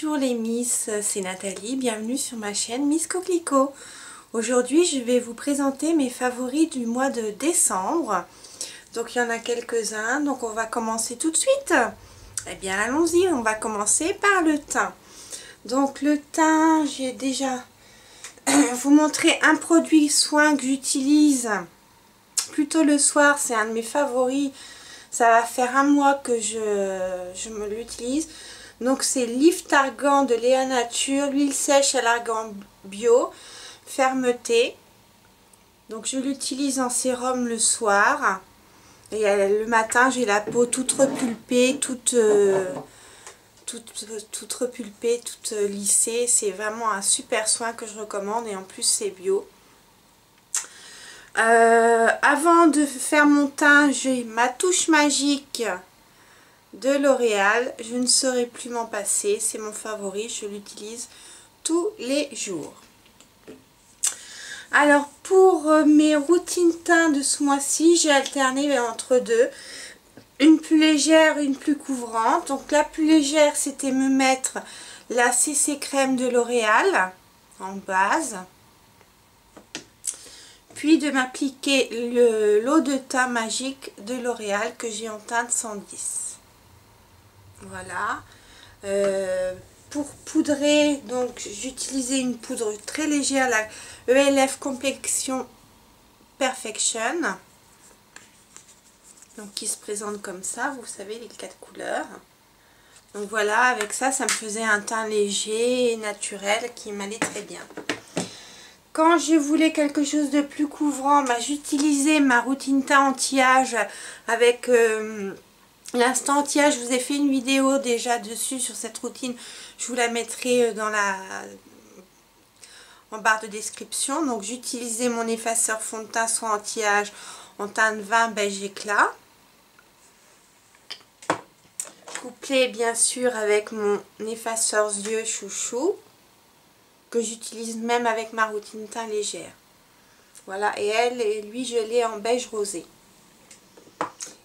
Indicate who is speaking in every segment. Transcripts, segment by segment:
Speaker 1: Bonjour les Miss, c'est Nathalie, bienvenue sur ma chaîne Miss Coquelicot. Aujourd'hui je vais vous présenter mes favoris du mois de décembre. Donc il y en a quelques-uns, donc on va commencer tout de suite. Eh bien allons-y, on va commencer par le thym. Donc le thym, j'ai déjà vous montrer un produit soin que j'utilise plutôt le soir, c'est un de mes favoris. Ça va faire un mois que je me l'utilise. Donc c'est Lift Argan de Léa Nature, l'huile sèche à l'argan bio, fermeté. Donc je l'utilise en sérum le soir. Et le matin j'ai la peau toute repulpée, toute repulpée, toute lissée. C'est vraiment un super soin que je recommande et en plus c'est bio. Avant de faire mon teint, j'ai ma touche magique de L'Oréal. Je ne saurais plus m'en passer, c'est mon favori, je l'utilise tous les jours. Alors pour mes routines teint de ce mois-ci, j'ai alterné entre deux, une plus légère, une plus couvrante. Donc la plus légère, c'était me mettre la CC crème de L'Oréal en base, puis de m'appliquer l'eau de teint magique de L'Oréal que j'ai en teinte 110. Voilà. Pour poudrer, donc j'utilisais une poudre très légère, la ELF Complexion Perfection, donc qui se présente comme ça, vous savez, les 4 couleurs. Donc voilà, avec ça, ça me faisait un teint léger et naturel qui m'allait très bien. Quand je voulais quelque chose de plus couvrant, bah, j'utilisais ma routine teint anti-âge avec l'instant anti-âge. Je vous ai fait une vidéo déjà dessus sur cette routine. Je vous la mettrai en barre de description. Donc j'utilisais mon effaceur fond de teint soin anti-âge en teinte vin beige éclat. Couplé bien sûr avec mon effaceur yeux chouchou, que j'utilise même avec ma routine teint légère. Voilà, et lui je l'ai en beige rosé.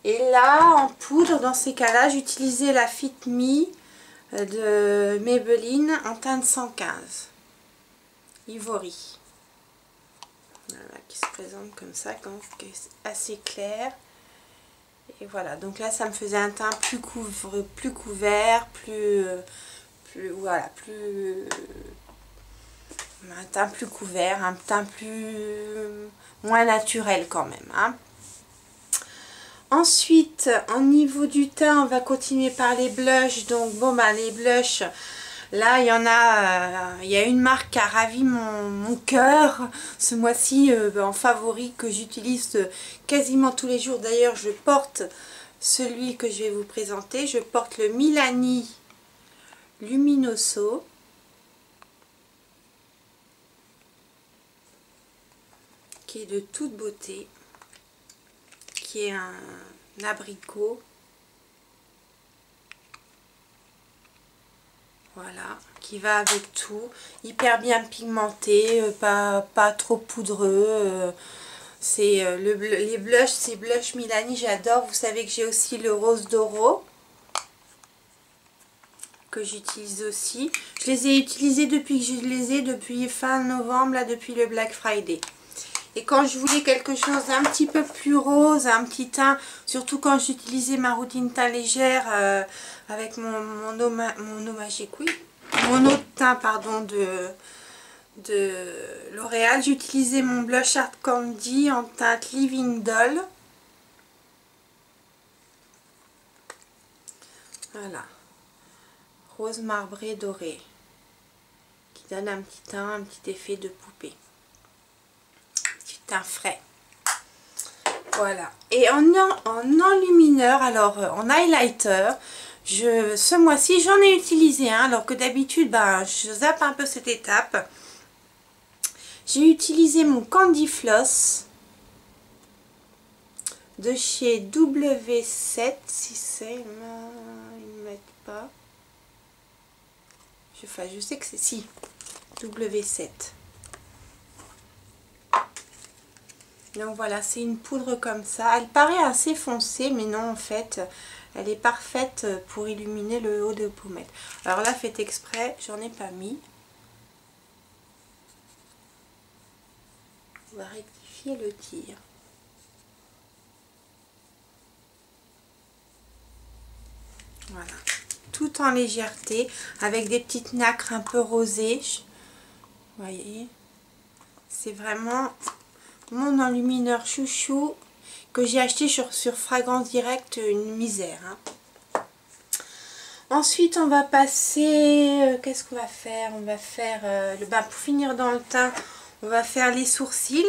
Speaker 1: Et là en poudre, dans ces cas là, j'utilisais la Fit Me de Maybelline en teinte 115 Ivory. Voilà, qui se présente comme ça, qui est assez clair. Et voilà, donc là ça me faisait un teint plus couvert, un teint plus couvert, un teint moins naturel quand même, hein. Ensuite, au niveau du teint, on va continuer par les blushs. Donc bon, bah les blushs, là il y en a, il y a une marque qui a ravi mon cœur ce mois-ci en favori, que j'utilise quasiment tous les jours. D'ailleurs, je porte celui que je vais vous présenter. Je porte le Milani Luminoso. Qui est de toute beauté, qui est un abricot, voilà, qui va avec tout, hyper bien pigmenté, pas trop poudreux. C'est les blushs, ces blushs Milani, j'adore. Vous savez que j'ai aussi le rose d'Oro que j'utilise aussi. Je les ai utilisés depuis fin novembre, là, depuis le Black Friday. Et quand je voulais quelque chose d'un petit peu plus rose, un petit teint, surtout quand j'utilisais ma routine teint légère avec mon eau magique, oui, mon eau de teint, pardon, de L'Oréal, j'utilisais mon blush Art Candy en teinte Living Doll. Voilà, rose marbré doré, qui donne un petit teint, un petit effet de poupée. Teint frais. Voilà. Et en enlumineur, alors en highlighter, ce mois-ci j'en ai utilisé un, alors que d'habitude ben, je zappe un peu cette étape. J'ai utilisé mon Candy Floss de chez W7, si c'est, ils ne mettent pas. Je sais que c'est si W7. Donc voilà, c'est une poudre comme ça. Elle paraît assez foncée, mais non, en fait, elle est parfaite pour illuminer le haut de pommette. Alors là, faites exprès, j'en ai pas mis. On va rectifier le tir. Voilà, tout en légèreté, avec des petites nacres un peu rosées. Vous voyez, c'est vraiment mon enlumineur chouchou que j'ai acheté sur Fragrance Directe, une misère. Hein. Ensuite, on va passer... qu'est-ce qu'on va faire? On va faire... pour finir dans le teint, on va faire les sourcils.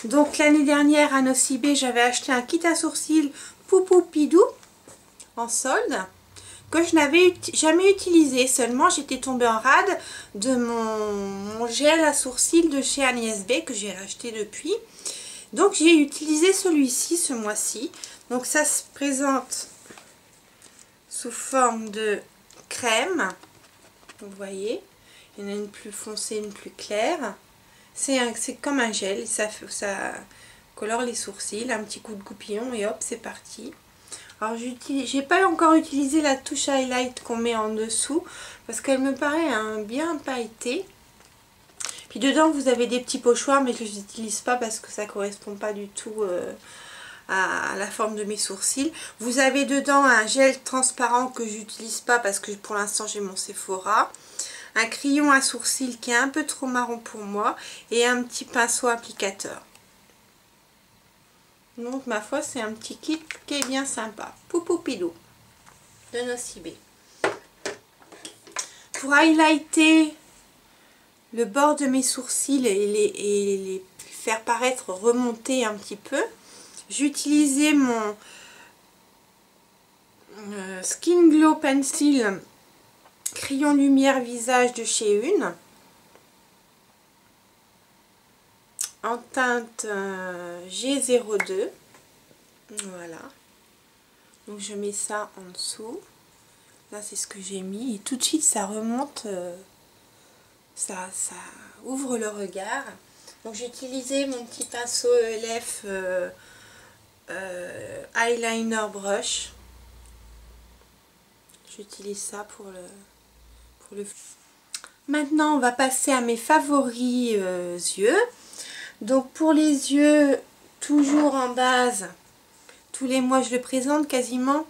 Speaker 1: Donc, l'année dernière, à Nocibé, j'avais acheté un kit à sourcils Poupoupidou en solde, que je n'avais jamais utilisé. Seulement, j'étais tombée en rade de mon gel à sourcils de chez Agnès B, que j'ai racheté depuis. Donc, j'ai utilisé celui-ci ce mois-ci. Donc, ça se présente sous forme de crème. Vous voyez, il y en a une plus foncée, une plus claire. C'est comme un gel, ça colore les sourcils, un petit coup de goupillon et hop, c'est parti. Alors, j'ai pas encore utilisé la touche highlight qu'on met en dessous parce qu'elle me paraît bien pailletée. Puis dedans, vous avez des petits pochoirs, mais que je n'utilise pas parce que ça correspond pas du tout à la forme de mes sourcils. Vous avez dedans un gel transparent que j'utilise pas parce que pour l'instant j'ai mon Sephora. Un crayon à sourcils qui est un peu trop marron pour moi et un petit pinceau applicateur. Donc ma foi, c'est un petit kit qui est bien sympa. Poupoupidou de Nocibé. Pour highlighter le bord de mes sourcils et les faire paraître remonter un petit peu, j'ai utilisé mon Skin Glow Pencil crayon lumière visage de chez Une en teinte G02. Voilà, donc je mets ça en dessous. Là, c'est ce que j'ai mis et tout de suite ça remonte, ça ouvre le regard. Donc j'ai utilisé mon petit pinceau ELF eyeliner brush. J'utilise ça pour le... Maintenant, on va passer à mes favoris yeux. Donc pour les yeux, toujours en base, tous les mois je le présente quasiment,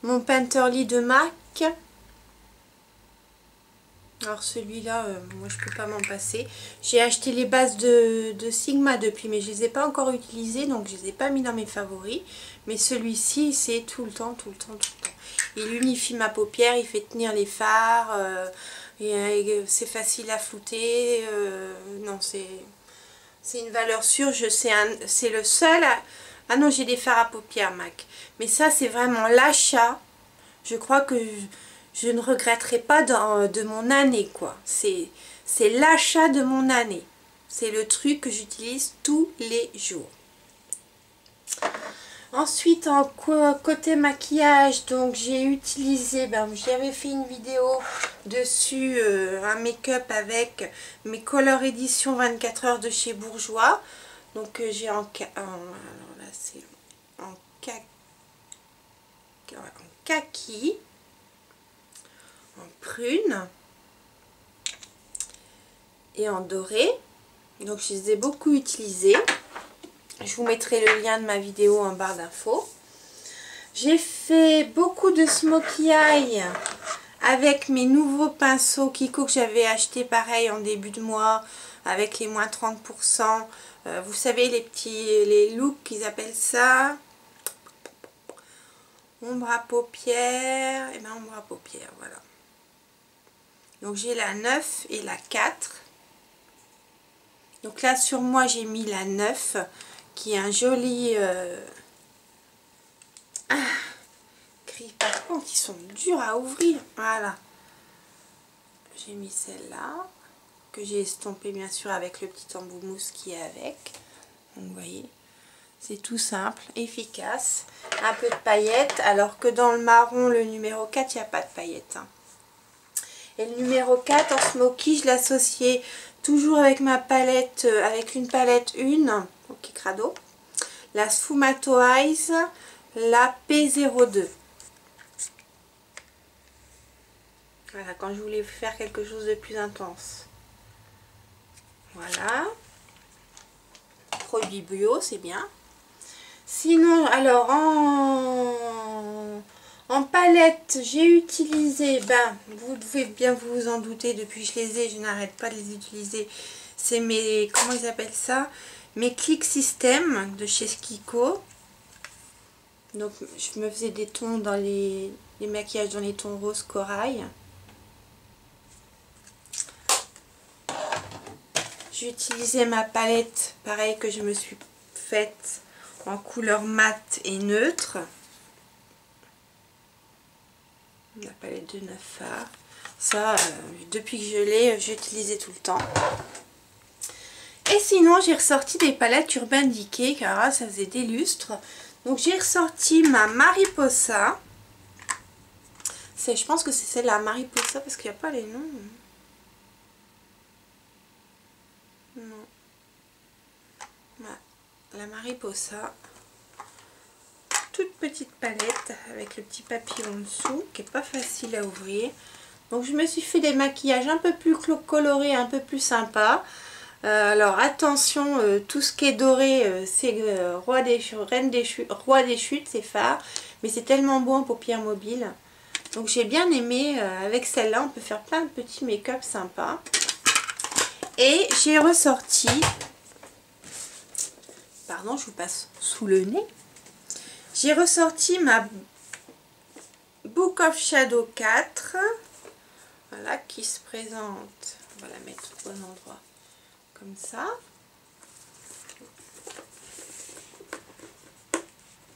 Speaker 1: mon Painterly de MAC. Alors celui-là, moi je peux pas m'en passer. J'ai acheté les bases de Sigma depuis, mais je les ai pas encore utilisées, donc je les ai pas mis dans mes favoris. Mais celui-ci, c'est tout le temps, tout le temps, tout le temps. Il unifie ma paupière, il fait tenir les fards, c'est facile à flouter. Non, c'est une valeur sûre. C'est le seul. Ah non, j'ai des fards à paupières MAC. Mais ça, c'est vraiment l'achat. Je crois que je ne regretterai pas de mon année, quoi. C'est l'achat de mon année. C'est le truc que j'utilise tous les jours. Ensuite, côté maquillage, donc j'ai utilisé, j'avais fait une vidéo dessus, un make-up avec mes Color Edition 24 heures de chez Bourjois. Donc j'ai alors là c'est en kaki, en prune et en doré. Donc je les ai beaucoup utilisés. Je vous mettrai le lien de ma vidéo en barre d'infos. J'ai fait beaucoup de smokey eye avec mes nouveaux pinceaux Kiko que j'avais acheté pareil en début de mois avec les moins 30%. Vous savez les looks qu'ils appellent ça. Ombre à paupières. Et bien ombre à paupières, voilà. Donc j'ai la 9 et la 4. Donc là sur moi j'ai mis la 9 qui est un joli gris. Par contre ils sont durs à ouvrir. Voilà, j'ai mis celle-là que j'ai estompée bien sûr avec le petit embout mousse qui est avec. Donc vous voyez, c'est tout simple, efficace, un peu de paillettes, alors que dans le marron le numéro 4 il n'y a pas de paillettes, hein. Et le numéro 4 en smoky, je l'associais toujours avec ma palette, avec une palette Une, ok crado. la Sfumato Eyes, la P02. Voilà, quand je voulais faire quelque chose de plus intense. Voilà. Produit bio, c'est bien. Sinon, alors en palette, j'ai utilisé, vous devez bien vous en douter, depuis que je les ai, je n'arrête pas de les utiliser. C'est mes, comment ils appellent ça? Mes Click System de chez Kiko. Donc, je me faisais des tons dans les maquillages dans les tons rose corail. J'ai utilisé ma palette, pareil, que je me suis faite en couleur mat et neutre. La palette de Nafa. Ça, depuis que je l'ai, j'ai utilisé tout le temps. Et sinon, j'ai ressorti des palettes Urban Decay, car ça faisait des lustres. Donc, j'ai ressorti ma Mariposa. Je pense que c'est celle-là, Mariposa, parce qu'il n'y a pas les noms. Non. La Mariposa. Toute petite palette avec le petit papillon en dessous, qui n'est pas facile à ouvrir. Donc, je me suis fait des maquillages un peu plus colorés, un peu plus sympas. Alors attention, tout ce qui est doré, c'est Roi des Chutes, c'est phare, mais c'est tellement beau en paupières mobiles. Donc j'ai bien aimé, avec celle-là, on peut faire plein de petits make-up sympas. Et j'ai ressorti, pardon, je vous passe sous le nez, j'ai ressorti ma Book of Shadow 4, voilà, qui se présente, on va la mettre au bon endroit. Comme ça.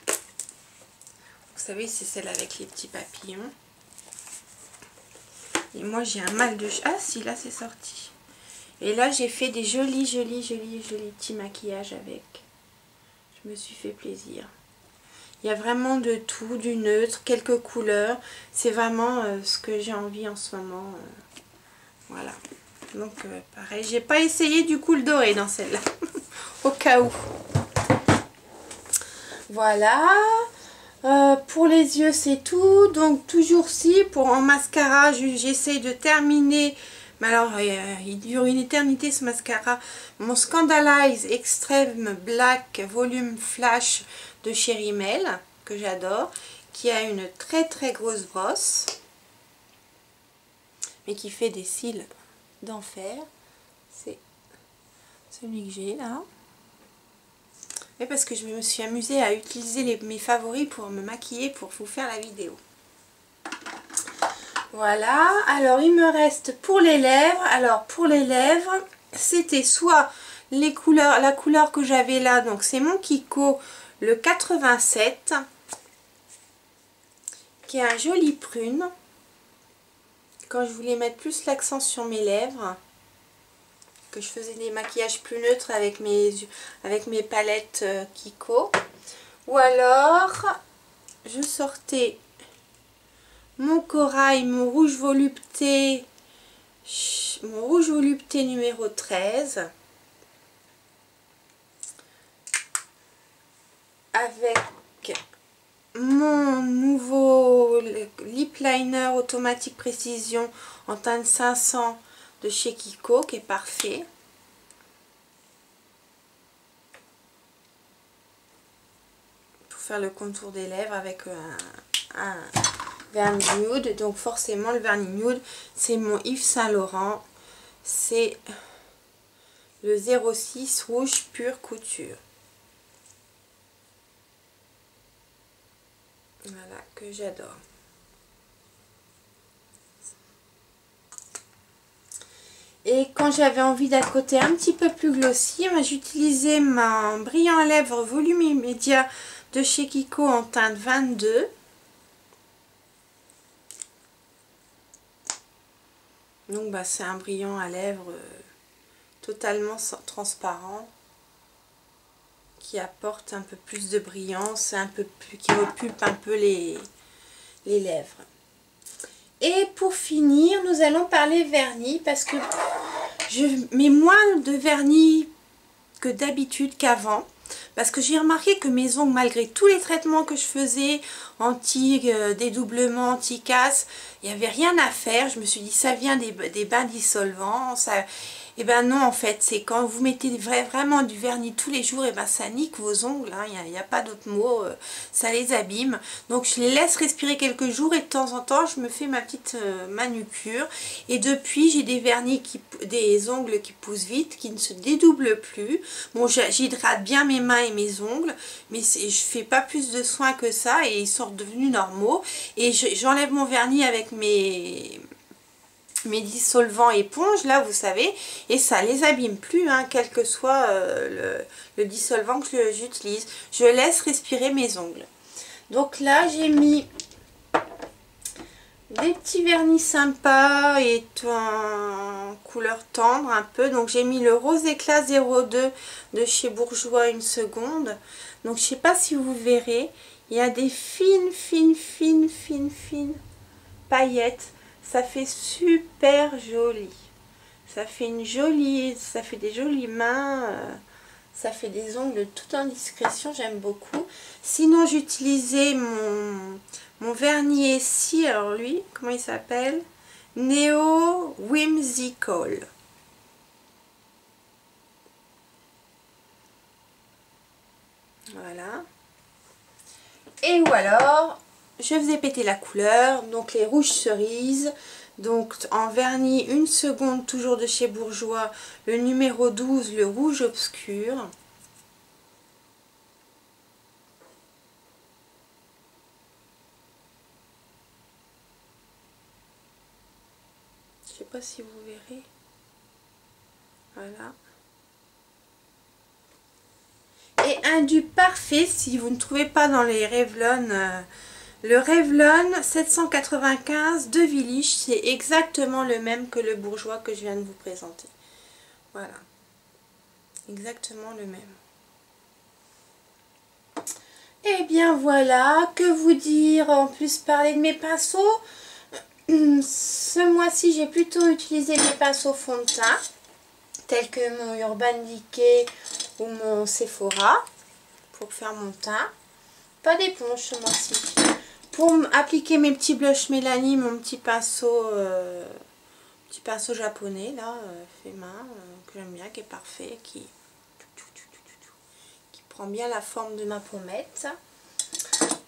Speaker 1: Vous savez, c'est celle avec les petits papillons. Et moi, j'ai un mal de... Ah si, là, c'est sorti. Et là, j'ai fait des jolis petits maquillages avec. Je me suis fait plaisir. Il y a vraiment de tout, du neutre, quelques couleurs. C'est vraiment ce que j'ai envie en ce moment. Voilà. Donc pareil, j'ai pas essayé du coup le doré dans celle-là, au cas où. Voilà, pour les yeux c'est tout. Donc toujours si, pour en mascara, j'essaye de terminer, mais alors il dure une éternité ce mascara, mon Scandalize Extreme Black Volume Flash de chez Rimmel, que j'adore, qui a une très grosse brosse, mais qui fait des cils d'enfer. C'est celui que j'ai là. Et parce que je me suis amusée à utiliser mes favoris pour me maquiller, pour vous faire la vidéo. Voilà, alors il me reste pour les lèvres. Alors pour les lèvres, c'était soit les couleurs, la couleur que j'avais là, donc c'est mon Kiko, le 87, qui est un joli prune. Quand je voulais mettre plus l'accent sur mes lèvres, que je faisais des maquillages plus neutres avec mes palettes Kiko. Ou alors, je sortais mon corail, mon rouge volupté numéro 13. Avec mon nouveau lip liner automatique précision en teinte 500 de chez Kiko, qui est parfait. Pour faire le contour des lèvres avec un vernis nude. Donc forcément le vernis nude, c'est mon Yves Saint Laurent. C'est le 06 rouge pure couture. Voilà, que j'adore. Et quand j'avais envie d'un côté un petit peu plus glossy, j'utilisais mon brillant à lèvres volume immédiat de chez Kiko en teinte 22. Donc c'est un brillant à lèvres totalement transparent, qui apporte un peu plus de brillance, un peu plus, qui repulpe un peu les lèvres. Et pour finir, nous allons parler vernis, parce que je mets moins de vernis que d'habitude qu'avant, Parce que j'ai remarqué que mes ongles, malgré tous les traitements que je faisais, anti-dédoublement, anti-casse, il n'y avait rien à faire. Je me suis dit, ça vient des bains dissolvants. Ça... Et ben non, en fait, c'est quand vous mettez vraiment du vernis tous les jours, et ben ça nique vos ongles. Hein, il n'y a pas d'autre mot, ça les abîme. Donc je les laisse respirer quelques jours et de temps en temps, je me fais ma petite manucure. Et depuis, j'ai des vernis, des ongles qui poussent vite, qui ne se dédoublent plus. Bon, j'hydrate bien mes mains et mes ongles, mais je fais pas plus de soins que ça et ils sont devenus normaux. Et j'enlève mon vernis avec mes dissolvants éponges, là vous savez, et ça les abîme plus, hein, quel que soit le dissolvant que j'utilise. Je laisse respirer mes ongles. Donc là j'ai mis des petits vernis sympas et en couleur tendre un peu. Donc j'ai mis le rose éclat 02 de chez Bourjois 1 seconde. Donc je sais pas si vous verrez, il y a des fines paillettes. Ça fait super joli. Ça fait ça fait des jolies mains. Ça fait des ongles tout en discrétion. J'aime beaucoup. Sinon, j'utilisais mon vernis ici. Alors lui, comment il s'appelle? Neo Whimsical. Voilà. Et ou alors... je faisais péter la couleur, donc les rouges cerises, donc en vernis 1 seconde, toujours de chez Bourjois, le numéro 12, le rouge obscur. Je sais pas si vous verrez. Voilà. Et un dupe parfait, si vous ne trouvez pas dans les Revlon... le Revlon 795 de Village, c'est exactement le même que le Bourjois que je viens de vous présenter. Voilà. Exactement le même. Et bien voilà, que vous dire, en plus parler de mes pinceaux. Ce mois-ci, j'ai plutôt utilisé mes pinceaux fond de teint, tels que mon Urban Decay ou mon Sephora, pour faire mon teint. Pas d'éponge ce mois-ci. Pour appliquer mes petits blushs Mélanie, mon petit pinceau japonais, là, fait main, que j'aime bien, qui est parfait, qui prend bien la forme de ma pommette.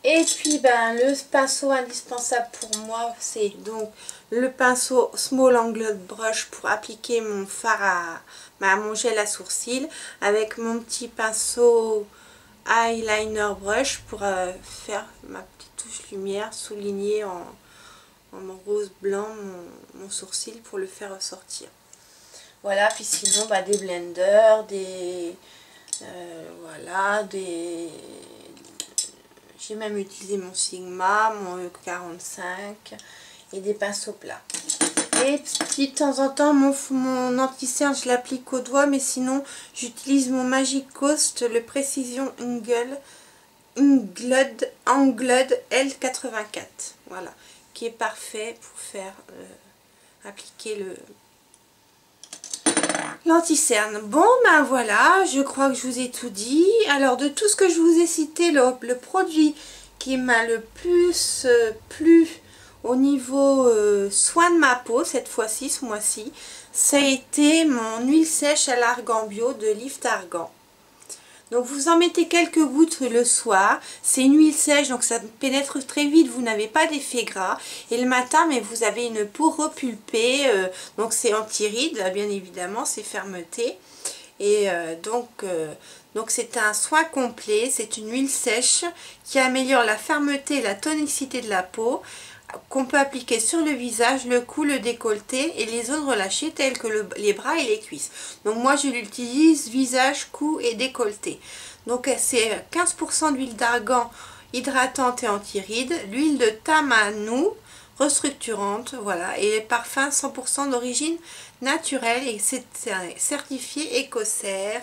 Speaker 1: Et puis, ben, le pinceau indispensable pour moi, c'est donc le pinceau Small Angled Brush pour appliquer mon fard mon gel à sourcils, avec mon petit pinceau eyeliner brush pour faire ma petite touche lumière, souligner en rose blanc mon sourcil pour le faire ressortir. Voilà, puis sinon bah, des blenders, voilà, j'ai même utilisé mon Sigma, mon E45 et des pinceaux plats. Et de temps en temps, mon anti-cerne, je l'applique au doigt, mais sinon, j'utilise mon Magic Coast, le Precision Angled L84. Voilà, qui est parfait pour faire appliquer l'anti-cerne. Bon, ben voilà, je crois que je vous ai tout dit. Alors, de tout ce que je vous ai cité, le produit qui m'a le plus plu au niveau soin de ma peau, cette fois-ci, ce mois-ci, ça a été mon huile sèche à l'argan bio de Lift Argan. Donc vous en mettez quelques gouttes le soir, c'est une huile sèche donc ça pénètre très vite, vous n'avez pas d'effet gras. Et le matin, mais vous avez une peau repulpée, donc c'est anti-rides, bien évidemment, c'est fermeté. Et donc c'est un soin complet, c'est une huile sèche qui améliore la fermeté et la tonicité de la peau, qu'on peut appliquer sur le visage, le cou, le décolleté et les zones relâchées telles que les bras et les cuisses. Donc moi je l'utilise visage, cou et décolleté. Donc c'est 15% d'huile d'argan hydratante et anti-rides, l'huile de tamanou restructurante, voilà, et les parfums 100% d'origine naturelle et c'est certifié écossaire.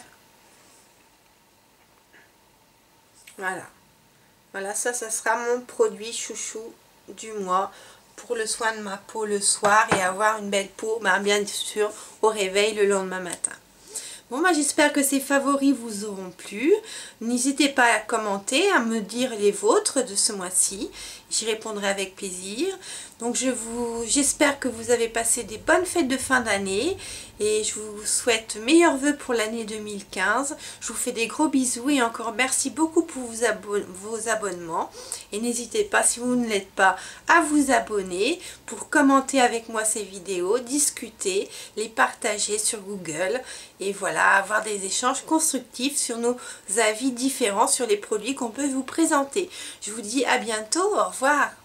Speaker 1: Voilà. Voilà, ça sera mon produit chouchou du mois pour le soin de ma peau le soir et avoir une belle peau, bien sûr, au réveil le lendemain matin. Bon, moi j'espère que ces favoris vous auront plu. N'hésitez pas à commenter, à me dire les vôtres de ce mois-ci. J'y répondrai avec plaisir. Donc j'espère que vous avez passé des bonnes fêtes de fin d'année et je vous souhaite meilleurs vœux pour l'année 2015. Je vous fais des gros bisous et encore merci beaucoup pour vos abonnements. Et n'hésitez pas, si vous ne l'êtes pas, à vous abonner pour commenter avec moi ces vidéos, discuter, les partager sur Google et voilà, avoir des échanges constructifs sur nos avis différents sur les produits qu'on peut vous présenter. Je vous dis à bientôt, au revoir.